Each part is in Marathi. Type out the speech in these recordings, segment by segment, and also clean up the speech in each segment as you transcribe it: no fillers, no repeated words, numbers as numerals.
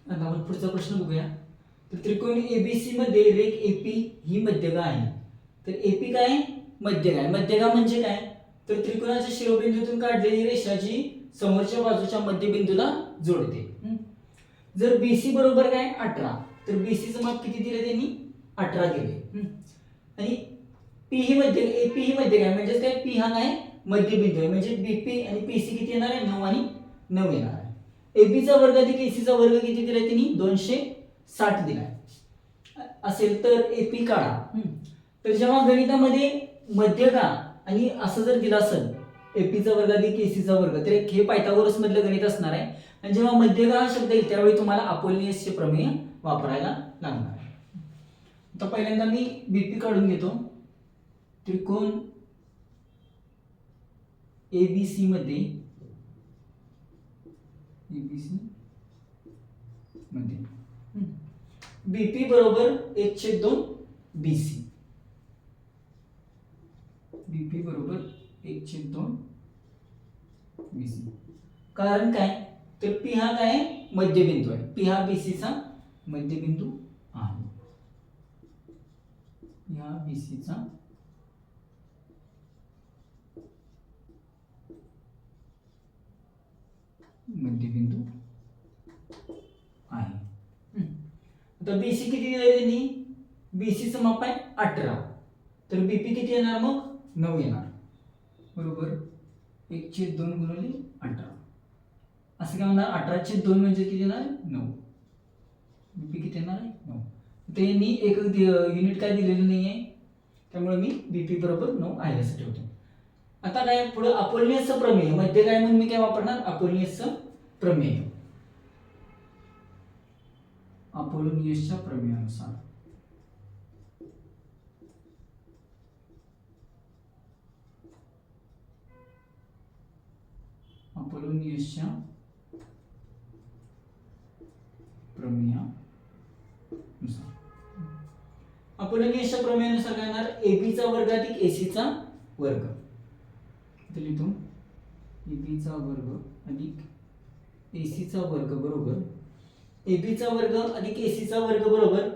आता आपण पुढचा प्रश्न बघूया. तर त्रिकोण एबीसी मध्ये रेख एपी ही मध्यगा आहे. तर एपी काय? मध्यगा आहे. मध्यगा म्हणजे काय? तर त्रिकोणाच्या शिरोबिंदूतून काढलेली रेषा जी समोरच्या बाजूच्या मध्यबिंदूला जोडते. जर बीसी बरोबर काय 18, तर बीसीचं माप किती दिले त्यांनी? 18 दिले. आणि पी ही मध्य एपी ही मध्य काय म्हणजे काय? पी हा काय? मध्यबिंदू आहे. म्हणजे बीपी आणि पीसी किती येणार आहे? 9 आणि 9 येणार आहे. एबीचा वर्ग अधिक एसीचा वर्ग किती दिलाय त्यांनी? 260 दिलाय. असेल तर एपी काढा. तर जेव्हा गणितामध्ये मध्यगा आणि असं जर दिलं असेल एपीचा वर्ग अधिक एसीचा वर्ग, तर हे पायथागोरस मधलं गणित असणार आहे. आणि जेव्हा मध्यगा हा शब्द येईल त्यावेळी तुम्हाला अपोलिनियसचे प्रमेय वापरायला लागणार आहे. आता पहिल्यांदा मी बीपी काढून घेतो. त्रिकोण एबीसी मध्ये बीपी बरोबर 1/2 बीसी. बीपी बरोबर 1/2 बीसी. कारण काय? तर पी हा काय? मध्यबिंदू आहे. पी हा बीसीचा मध्यबिंदू आहे. या बीसीचा मध्यबिंदू आहे. आता बीसी किती दिले त्यांनी? बीसीचं माप आहे 18, तर बीपी किती येणार? मग 9 येणार. बरोबर 1/2 गुणिले 18. असं काय होणार? 18/2 म्हणजे किती येणार? 9. बीपी किती येणार आहे? 9. त्यांनी एक युनिट काय दिलेलं नाही आहे, त्यामुळे मी बीपी बरोबर 9 आहे असं ठेवतो. आता काय पुढे? अपोलिनियसचं प्रमेय. मध्ये काय म्हणून मी काय वापरणार? अपोलिनियसचं प्रमेय. अपोलिनियसच्या प्रमेयानुसार अपोलिनियसच्या प्रमेयानुसार अपोलिनियसच्या प्रमेयानुसार काय होणार? एबीचा वर्ग अधिक एसीचा वर्ग. इथे लिहितो एबीचा वर्ग अधिक एसीचा वर्ग बरोबर एबीचा वर्ग अधिक एसीचा वर्ग बरोबर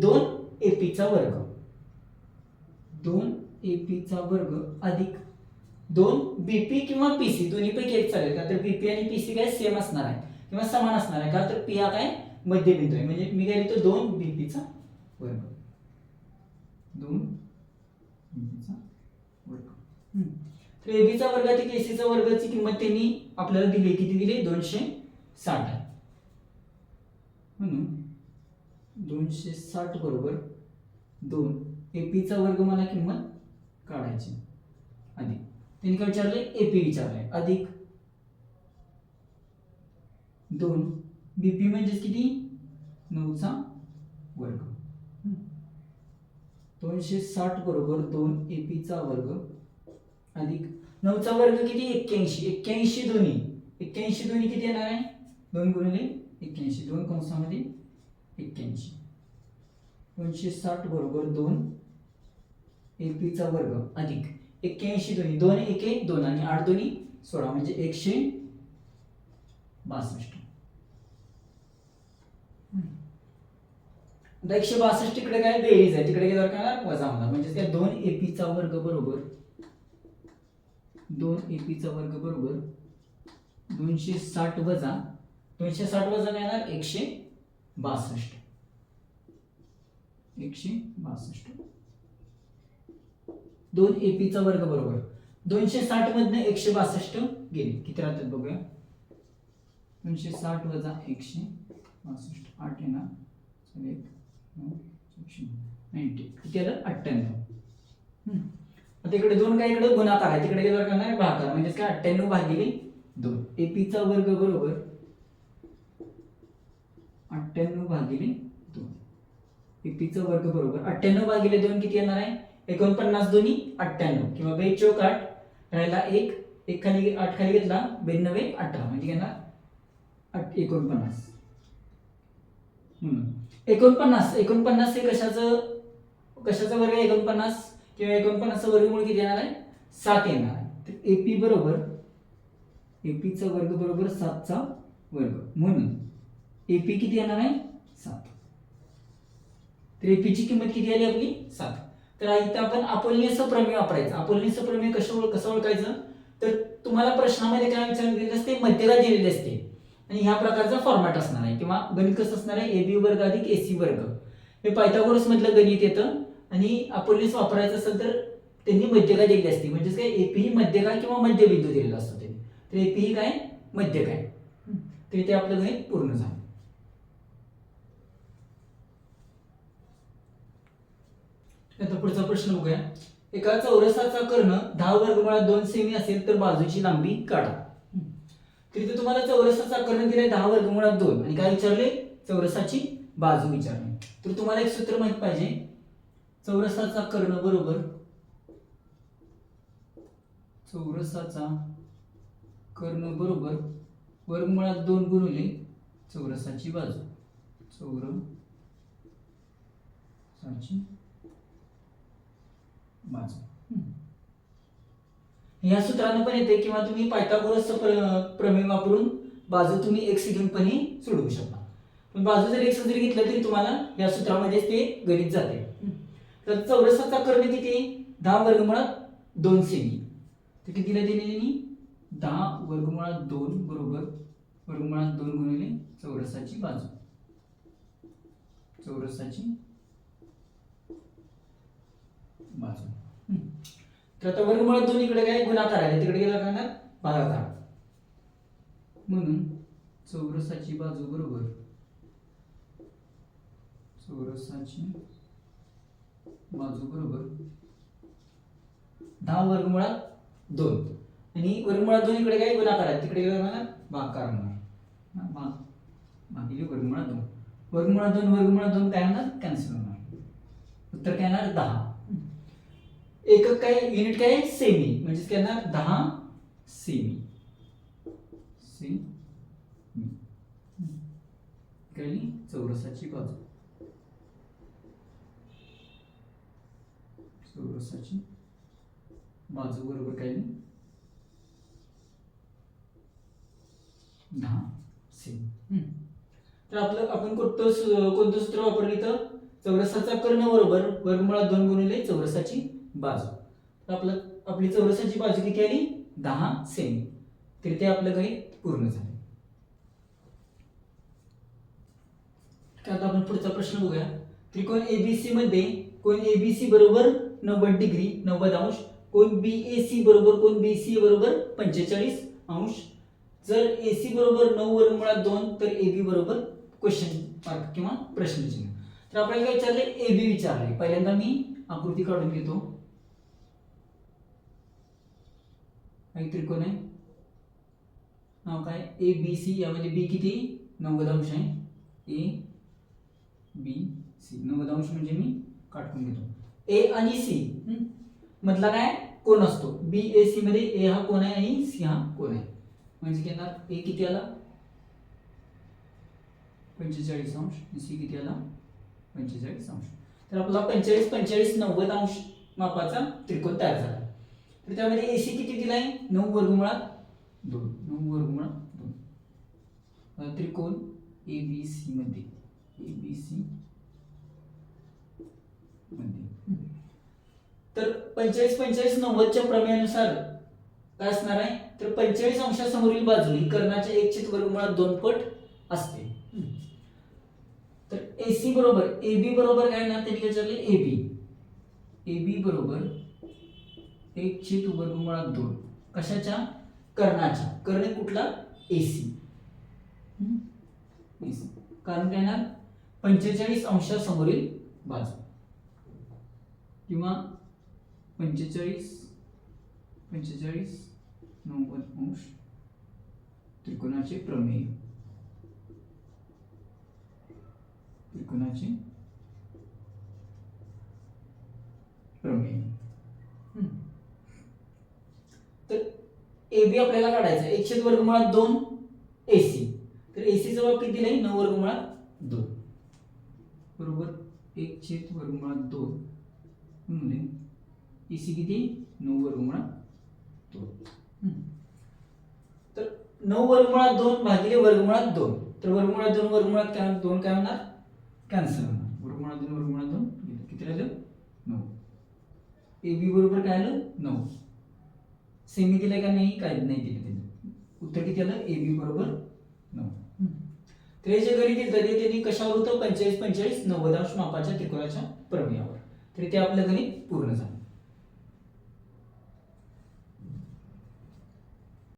2 एपीचा वर्ग. 2 एपीचा वर्ग अधिक 2 बीपी किंवा पीसी दोन्हीपैकी एक चालेल का? तर बीपी आणि पीसी काय सेम असणार आहे किंवा समान असणार आहे का? तर पी हा काय? मध्यबिंदू आहे. म्हणजे मी काय लिहितो? 2 बीपीचा वर्ग. 2 बीपीचा वर्ग. तर एबीचा वर्ग अधिक एसीचा वर्गाची किंमत त्यांनी आपल्याला दिली. किती दिली? 260 आहे. म्हणून 260 बरोबर 2 एपीचा वर्ग मला किंमत काढायची अधिक त्यांनी काय विचारले? एपी विचारले अधिक 2 बीपी म्हणजे किती? 9चा वर्ग. 260 बरोबर 2 एपीचा वर्ग अधिक 9चा वर्ग किती? 81. 81 दोन्ही 81 दोन्ही किती येणार आहे? 2 गुणिले 81. 2 कंसामध्ये 81. 260 बरोबर 2 एपीचा वर्ग अधिक 81 दोन्ही 2 एके 2 आणि 8 दोन्ही 16 म्हणजे 162. 162 तिकडे काय? बेरीज आहे. तिकडे गेल्यावर काय? वजा होणार. म्हणजे काय? 2 एपीचा वर्ग बरोबर 2 एपीचा वर्ग बरोबर 260 वजा 260 वजा काय येणार? 162. 162. 2 एपीचा वर्ग बरोबर 260 मधनं 162 गेले. किती राहतात बघूया? 260 वजा 162 8 येणार. 1 90 किती आलं? 98. आता इकडे 2 काय? इकडे गुणाकार आहे. तिकडे गेल्यावर काय होणार? भागाकार. म्हणजे काय? 98 भागिले 2 एपीचा वर्ग बरोबर 98 भागिले 2 एपीचा वर्ग बरोबर 98 भागिले 2 किती येणार आहे? 49 दोन्ही 98 किंवा 2 चौक 8 राहिला 1 1 खाली 8 खाली घेतला 92 18 म्हणजे येणार 49. म्हणून 49 हे कशाचा वर्ग आहे? 49 किंवा 49चा वर्गमूळ किती येणार आहे? 7 येणार आहे. तर एपी बरोबर एपीचा वर्ग बरोबर 7चा वर्ग. म्हणून एपी किती येणार आहे 7. तर एपीची किंमत किती आली आपली 7. तर इथं आपण अपोलिनियसचं प्रमेय वापरायचं. अपोलिनियसचं प्रमेय कसं ओळखायचं, तर तुम्हाला प्रश्नामध्ये काय विचारलेलं असते, मध्यगा दिलेली असते आणि ह्या प्रकारचा फॉर्मॅट असणार आहे किंवा गणित कसं असणार आहे, एबी वर्ग अधिक एसी वर्ग. हे पायथागोरस मधलं गणित येतं आणि अपोलिनियस वापरायचं असेल तर त्यांनी मध्यगा दिलेली असते. म्हणजेच काय, एपी ही मध्यगा किंवा मध्यबिंदू दिलेला असतो त्यांनी. तर एपी ही काय, मध्यक आहे. तर इथे आपलं गणित पूर्ण झालं. आता पुढचा प्रश्न बघूया. एका चौरसाचा कर्ण 10 वर्गमुळात 2 सेमी असेल तर बाजूची लांबी काढा. तर इथे तुम्हाला चौरसाचा कर्ण दिलाय 10 वर्गमुळात 2 आणि काय विचारले, चौरसाची बाजू विचारली. तर तुम्हाला एक सूत्र माहित पाहिजे, चौरसाचा कर्ण बरोबर वर्गमुळात 2 गुणिले चौरसाची बाजू. चौरसाची बाजू या सूत्रानं पण येते किंवा तुम्ही पायथागोरसचं प्रमेय वापरून बाजू तुम्ही x घेऊन पण सोडवू शकता. पण बाजू जर x जरी घेतलं तरी तुम्हाला या सूत्रामध्ये ते गणित जाते. तर चौरसाचा कर्ण किती, 10 वर्गमुळात 2 सेमी. तर कितीला दिले त्यांनी, 10 वर्गमुळात 2 बरोबर वर्गमुळात 2 गुणिले चौरसाची बाजू. तर आता वर्गमुळात 2 इकडे काय गुणाकार आहे, तिकडे गेला काय भागाकार. म्हणून चौरसाची बाजू बरोबर 10 वर्गमुळात 2 आणि वर्गमुळात 2 इकडे काय गुणाकार आहे, तिकडे गेला भागाकार होणार. भागिले वर्गमुळात 2. वर्गमुळात 2 काय होणार, कॅन्सल होणार. उत्तर काय येणार 10. एकक काय, युनिट काय, सेमी. म्हणजे काय येणार 10 सेमी. कळली चौरसाची बाजू. बरोबर काय 10 सेमी. तर आपण कोणतं सूत्र वापरलं इथं, चौरसाचा कर्ण बरोबर वर्गमुळात 2 गुणिले चौरसाची बाजू. तर आपली चौरसाची बाजू किती आली, 10 सेमी. तर ते आपलं गणित पूर्ण झालं. आता आपण पुढचा प्रश्न बघूया. त्रिकोण एबीसी मध्ये कोण एबीसी बरोबर 90 डिग्री 90 अंश, कोण बीएसी बरोबर कोण बीसी बरोबर 45 अंश. जर एसी बरोबर 9 वर्गमुळात 2 तर एबी बरोबर क्वेश्चन मार्क किंवा प्रश्नचिन्ह. तर आपल्याला काय विचारले, एबी विचारले. पहिल्यांदा मी आकृती काढून घेतो. एक त्रिकोण आहे, नाव काय ए बी सी. यामध्ये बी किती 90 अंश आहे. ए बी सी 90 अंश म्हणजे मी काढून घेतो. ए आणि सी मधला काय कोण असतो, बी ए सी मध्ये ए हा कोण आहे आणि सी हा कोण आहे. म्हणजे घेणार ए किती आला 45 अंश, सी किती आला 45 अंश. तर आपला 45 45 90 अंश मापाचा त्रिकोण तयार झाला. तर त्यामध्ये एसी किती दिलाय 9 वर्गमुळात 2. 9 वर्गमुळात 2 त्रिकोण एबीसी मध्ये तर 45 45 90 च्या प्रमेयानुसार काय असणार आहे, तर 45 अंशासमोरील बाजू ही कर्णाच्या 1/वर्गमुळात 2 पट असते. तर एसी बरोबर एबी बरोबर काय येणार, त्यांनी विचारले एबी बरोबर 1/वर्गमुळात 2 कशाच्या, कर्णाच्या. कर्ण कुठला, एसी. कारण काय येणार 45 अंशासमोरील बाजू किंवा 45 90 अंश त्रिकोणाचे प्रमेय. तर एबी आपल्याला काढायचं 1/वर्गमुळात 2 एसी. तर एसी चा बाब किती दिलाय 9 वर्गमुळात 2 बरोबर 1/वर्गमुळात 2 म्हणजे एसी किती 9 वर्गमुळात 2. तर 9 वर्गमुळात 2 भागिले वर्गमुळात 2. तर वर्गमुळात 2 वर्गमुळात काय 2 काय होणार कॅन्सल होणार. वर्गमुळात 2 किती राहिलं 9. AB बरोबर काय आलं 9. सेमी दिलं का नाही काय नाही दिलं त्याचं उत्तर किती आलं AB बरोबर 9. तर हे जे गणित दिलं ते त्यांनी कशावर होतं 45 45 90 अंश मापाच्या त्रिकोणाच्या प्रमेयावर. तर ते आपलं गणित पूर्ण झालं.